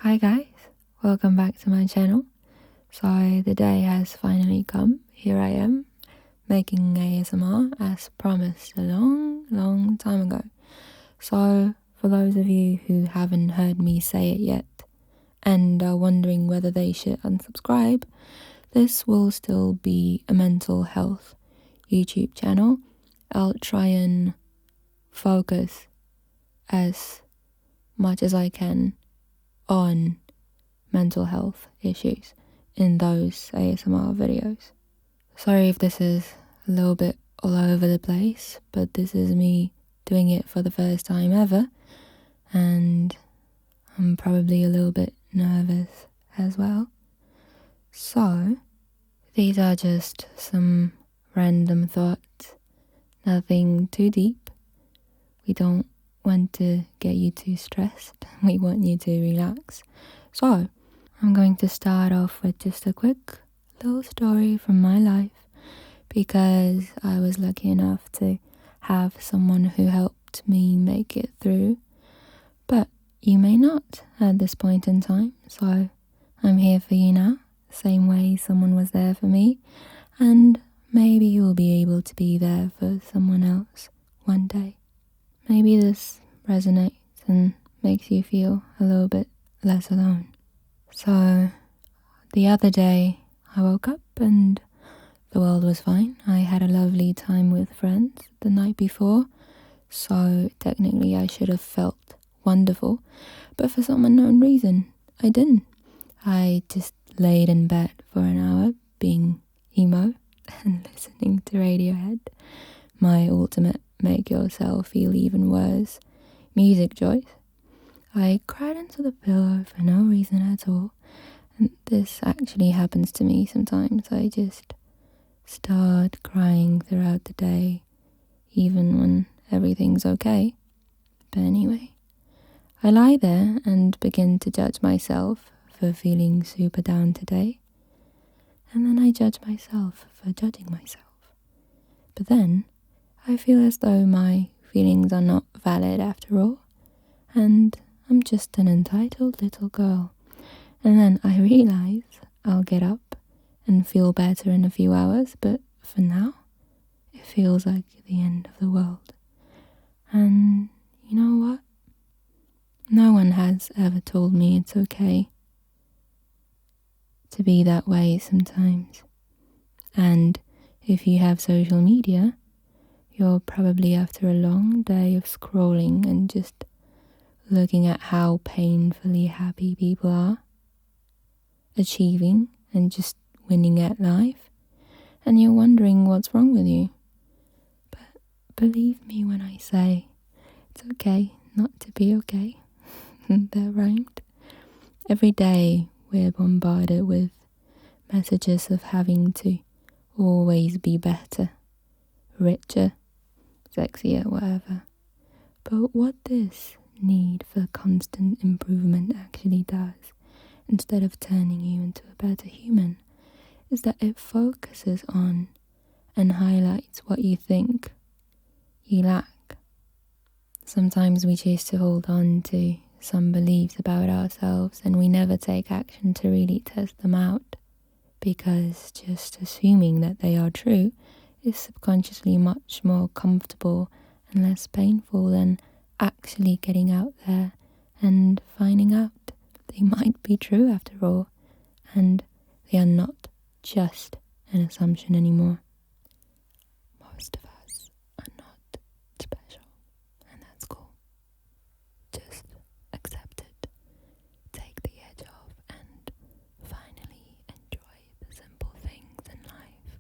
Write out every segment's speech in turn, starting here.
Hi guys, welcome back to my channel. So the day has finally come. Here I am, making ASMR as promised a long time ago. So for those of you who haven't heard me say it yet and are wondering whether they should unsubscribe, this will still be a mental health YouTube channel. I'll try and focus as much as I can on mental health issues in those ASMR videos. Sorry if this is a little bit all over the place, but this is me doing it for the first time ever, and I'm probably a little bit nervous as well. So, these are just some random thoughts, nothing too deep. We don't want to get you too stressed, we want you to relax. So, I'm going to start off with just a quick little story from my life because I was lucky enough to have someone who helped me make it through. But you may not at this point in time, so I'm here for you now, same way someone was there for me, and maybe you'll be able to be there for someone else one day. Maybe this resonates and makes you feel a little bit less alone. So, the other day I woke up and the world was fine. I had a lovely time with friends the night before, so technically I should have felt wonderful, but for some unknown reason, I didn't. I just laid in bed for an hour being emo and listening to Radiohead, my ultimate make yourself feel even worse music choice. I cried into the pillow for no reason at all, and this actually happens to me sometimes. I just start crying throughout the day, even when everything's okay. But anyway, I lie there and begin to judge myself for feeling super down today, and then I judge myself for judging myself. But then I feel as though my feelings are not valid after all, and I'm just an entitled little girl. And then I realize I'll get up and feel better in a few hours, but for now, it feels like the end of the world. And you know what? No one has ever told me it's okay to be that way sometimes. And if you have social media, you're probably after a long day of scrolling and just looking at how painfully happy people are, achieving and just winning at life, and you're wondering what's wrong with you. But believe me when I say it's okay not to be okay. That rhymed. Every day we're bombarded with messages of having to always be better, richer, sexier, whatever. But what this need for constant improvement actually does, instead of turning you into a better human, is that it focuses on and highlights what you think you lack. Sometimes we choose to hold on to some beliefs about ourselves and we never take action to really test them out, because just assuming that they are true is subconsciously much more comfortable and less painful than actually getting out there and finding out they might be true after all, and they are not just an assumption anymore. Most of us are not special, and that's cool. Just accept it, take the edge off, and finally enjoy the simple things in life.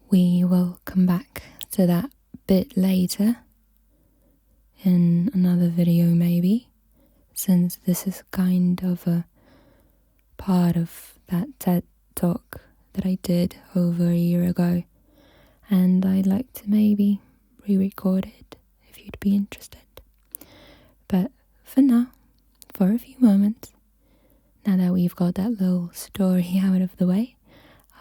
We will come back to that bit later in another video maybe, since this is kind of a part of that TED talk that I did over a year ago, and I'd like to maybe re-record it if you'd be interested. But for now, for a few moments, now that we've got that little story out of the way,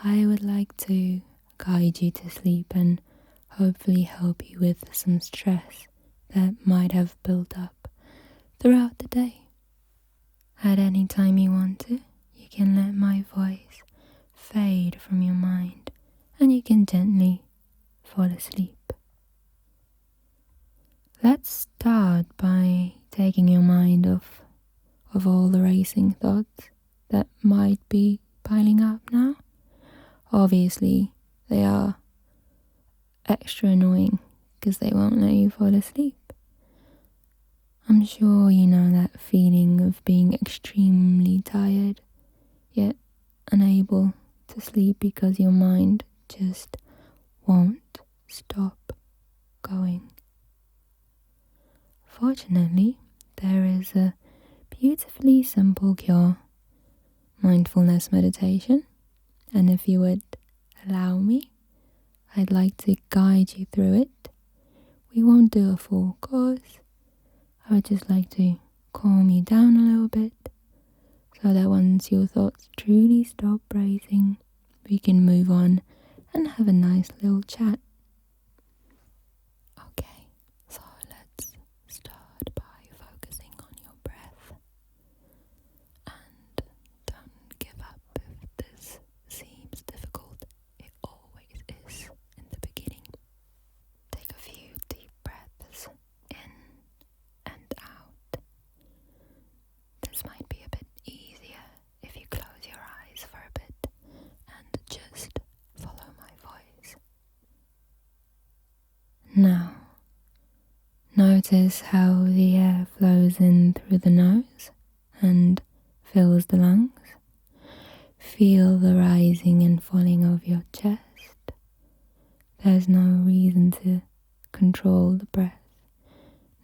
I would like to guide you to sleep and hopefully help you with some stress that might have built up throughout the day. At any time you want to, you can let my voice fade from your mind and you can gently fall asleep. Let's start by taking your mind off of all the racing thoughts that might be piling up now. Obviously, they are extra annoying because they won't let you fall asleep. I'm sure you know that feeling of being extremely tired, yet unable to sleep because your mind just won't stop going. Fortunately, there is a beautifully simple cure, mindfulness meditation, and if you would allow me, I'd like to guide you through it. We won't do a full course. I would just like to calm you down a little bit so that once your thoughts truly stop racing, we can move on and have a nice little chat. Okay, so let's start by focusing on your breath. And don't give up if this seems difficult. It always is in the beginning. Take a few deep breaths in and out. This might be a bit easier if you close your eyes for a bit and just follow my voice. Now, notice how the air flows in through the nose and fills the lungs. Feel the rising and falling of your chest. There's no reason to control the breath.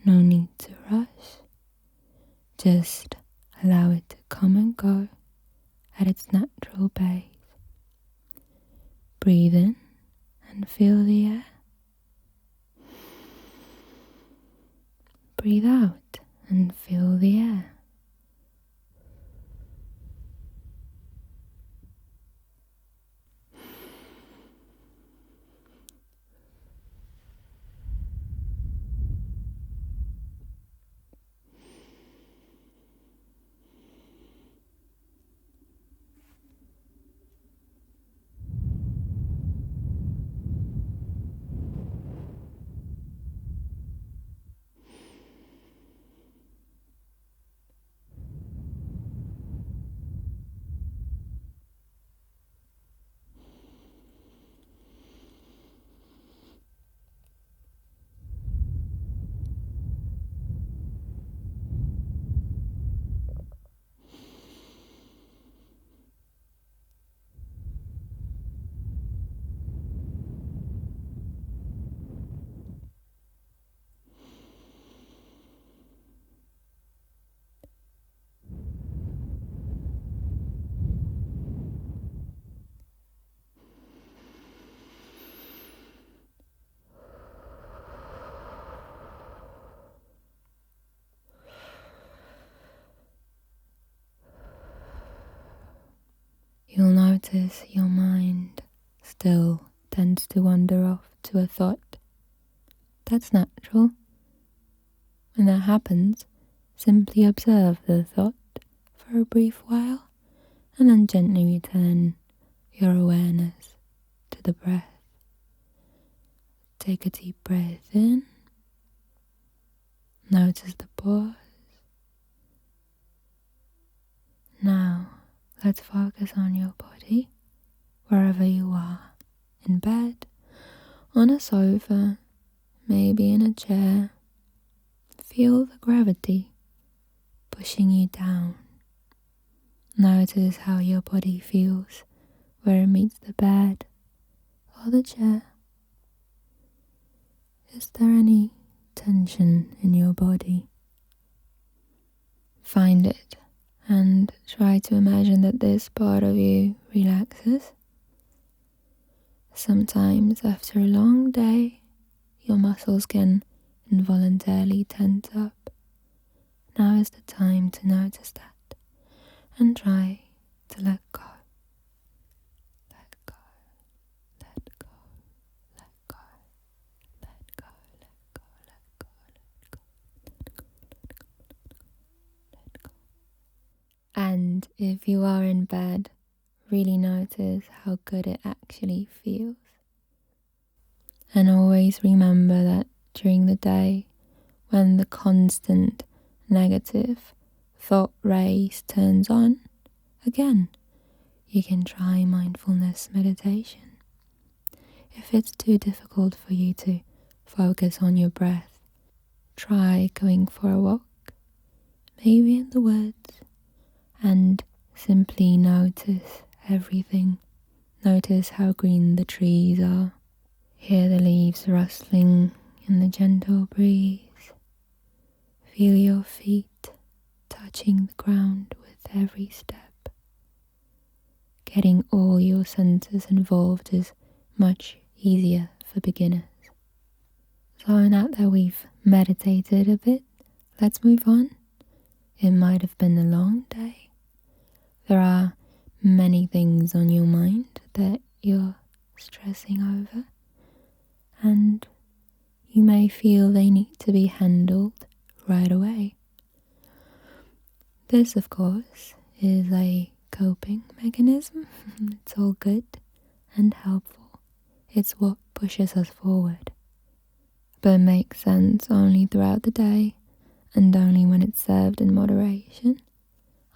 No need to rush. Just allow it to come and go at its natural pace. Breathe in and feel the air. Breathe out and feel the air. You'll notice your mind still tends to wander off to a thought. That's natural. When that happens, simply observe the thought for a brief while and then gently return your awareness to the breath. Take a deep breath in. Notice the pause. Now, let's focus on your body, wherever you are, in bed, on a sofa, maybe in a chair. Feel the gravity pushing you down. Notice how your body feels where it meets the bed or the chair. Is there any tension in your body? Find it and try to imagine that this part of you relaxes. Sometimes after a long day, your muscles can involuntarily tense up. Now is the time to notice that and try to let go. Let go, let go, let go, let go, let go, let go, let go, let go, let go, let go. And if you are in bed, really notice how good it actually feels. And always remember that during the day, when the constant negative thought race turns on, again, you can try mindfulness meditation. If it's too difficult for you to focus on your breath, try going for a walk, maybe in the woods, and simply notice everything. Notice how green the trees are. Hear the leaves rustling in the gentle breeze. Feel your feet touching the ground with every step. Getting all your senses involved is much easier for beginners. So now that we've meditated a bit, let's move on. It might have been a long day. There are many things on your mind that you're stressing over, and you may feel they need to be handled right away. This, of course, is a coping mechanism. It's all good and helpful. It's what pushes us forward, but makes sense only throughout the day and only when it's served in moderation.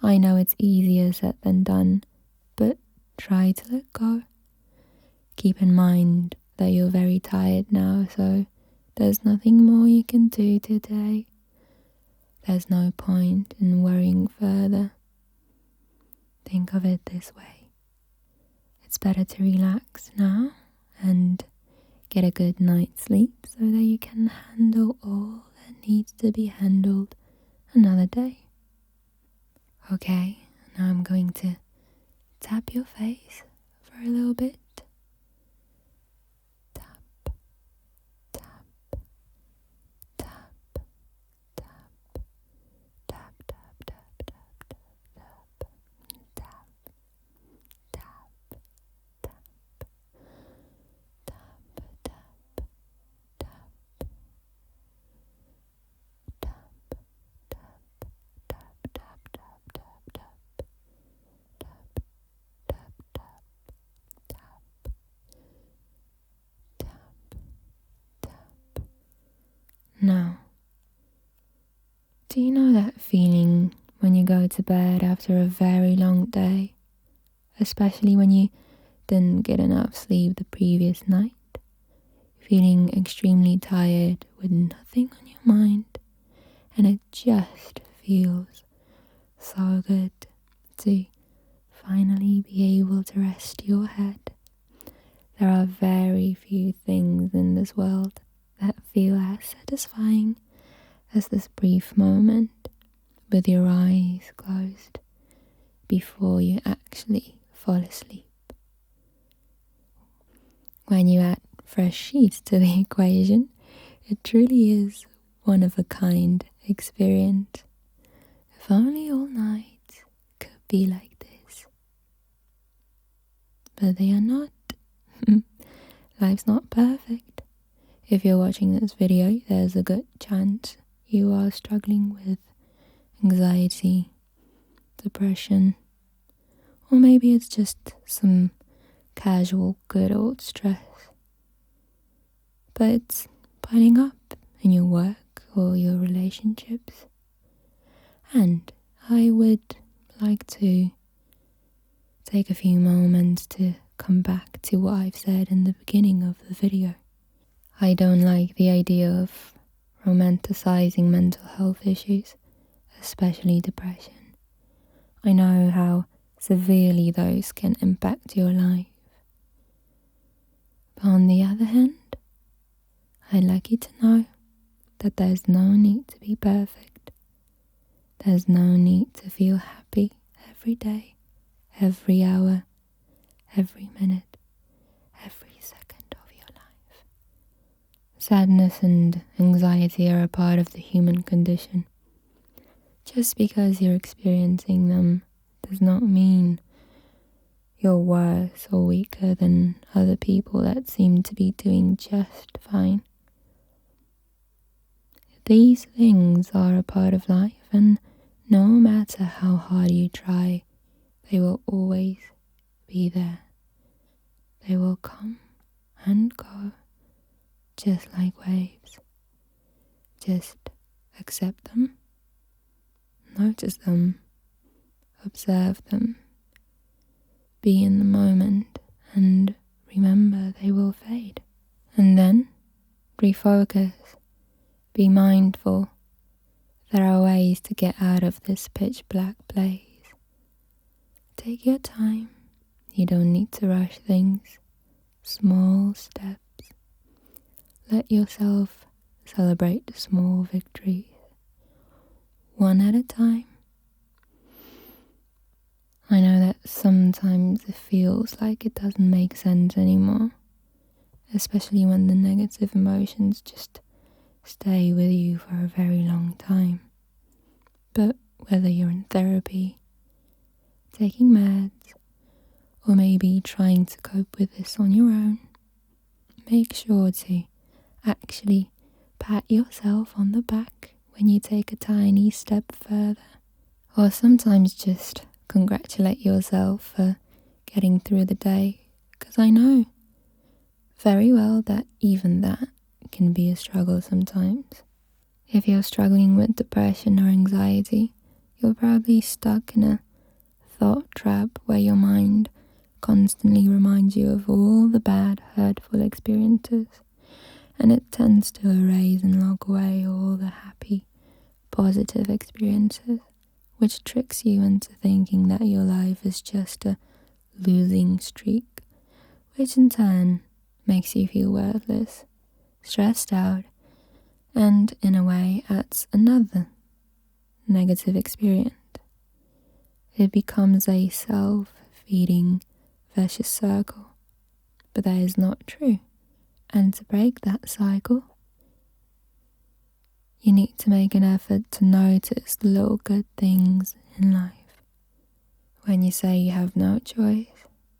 I know it's easier said than done, but try to let go. Keep in mind that you're very tired now, so there's nothing more you can do today. There's no point in worrying further. Think of it this way. It's better to relax now and get a good night's sleep so that you can handle all that needs to be handled another day. Okay, now I'm going to tap your face for a little bit. Tap, tap, tap, tap, tap, tap, tap, tap, tap, tap, tap, tap, tap, tap, tap, Now, do you know that feeling when you go to bed after a very long day, especially when you didn't get enough sleep the previous night, feeling extremely tired with nothing on your mind, and it just feels so good to finally be able to rest your head. There are very few things in this world that feel as satisfying as this brief moment with your eyes closed before you actually fall asleep. When you add fresh sheets to the equation, it truly is one of a kind experience. If only all nights could be like this. But they are not. Life's not perfect. If you're watching this video, there's a good chance you are struggling with anxiety, depression, or maybe it's just some casual good old stress. But it's piling up in your work or your relationships. And I would like to take a few moments to come back to what I've said in the beginning of the video. I don't like the idea of romanticizing mental health issues, especially depression. I know how severely those can impact your life. But on the other hand, I'd like you to know that there's no need to be perfect. There's no need to feel happy every day, every hour, every minute, every second of your life. Sadness and anxiety are a part of the human condition. Just because you're experiencing them does not mean you're worse or weaker than other people that seem to be doing just fine. These things are a part of life, and no matter how hard you try, They will always be there. They will come and go, just like waves. Just accept them, notice them, observe them, be in the moment, and remember they will fade. And then refocus, be mindful. There are ways to get out of this pitch black blaze. Take your time. You don't need to rush things. Small steps. Let yourself celebrate the small victories, one at a time. I know that sometimes it feels like it doesn't make sense anymore, especially when the negative emotions just stay with you for a very long time. But whether you're in therapy, taking meds, or maybe trying to cope with this on your own, make sure to actually pat yourself on the back when you take a tiny step further. Or sometimes just congratulate yourself for getting through the day, because I know very well that even that can be a struggle sometimes. If you're struggling with depression or anxiety, you're probably stuck in a thought trap where your mind constantly reminds you of all the bad, hurtful experiences, and it tends to erase and log away all the happy, positive experiences, which tricks you into thinking that your life is just a losing streak, which in turn makes you feel worthless, stressed out, and in a way adds another negative experience. It becomes a self-feeding vicious circle, but that is not true. And to break that cycle, you need to make an effort to notice the little good things in life. When you say you have no choice,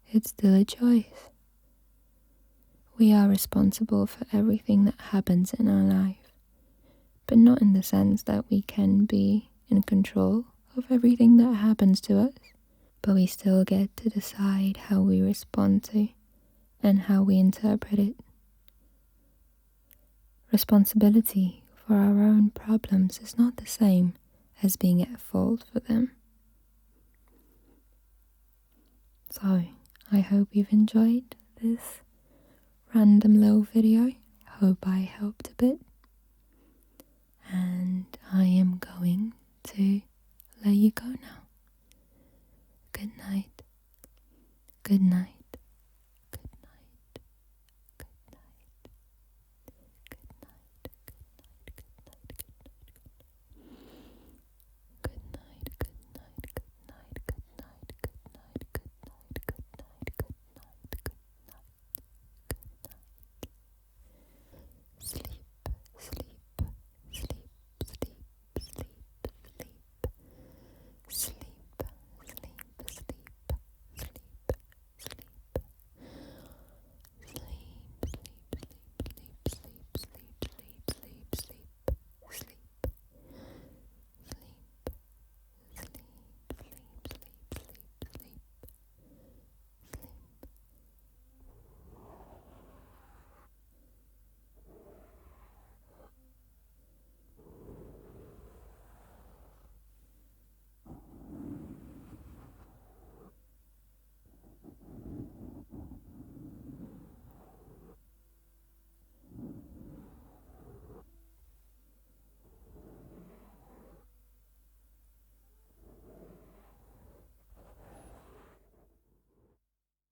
it's still a choice. We are responsible for everything that happens in our life, but not in the sense that we can be in control of everything that happens to us, but we still get to decide how we respond to and how we interpret it. Responsibility for our own problems is not the same as being at fault for them. So, I hope you've enjoyed this random little video. Hope I helped a bit. And I am going to let you go now. Good night. Good night.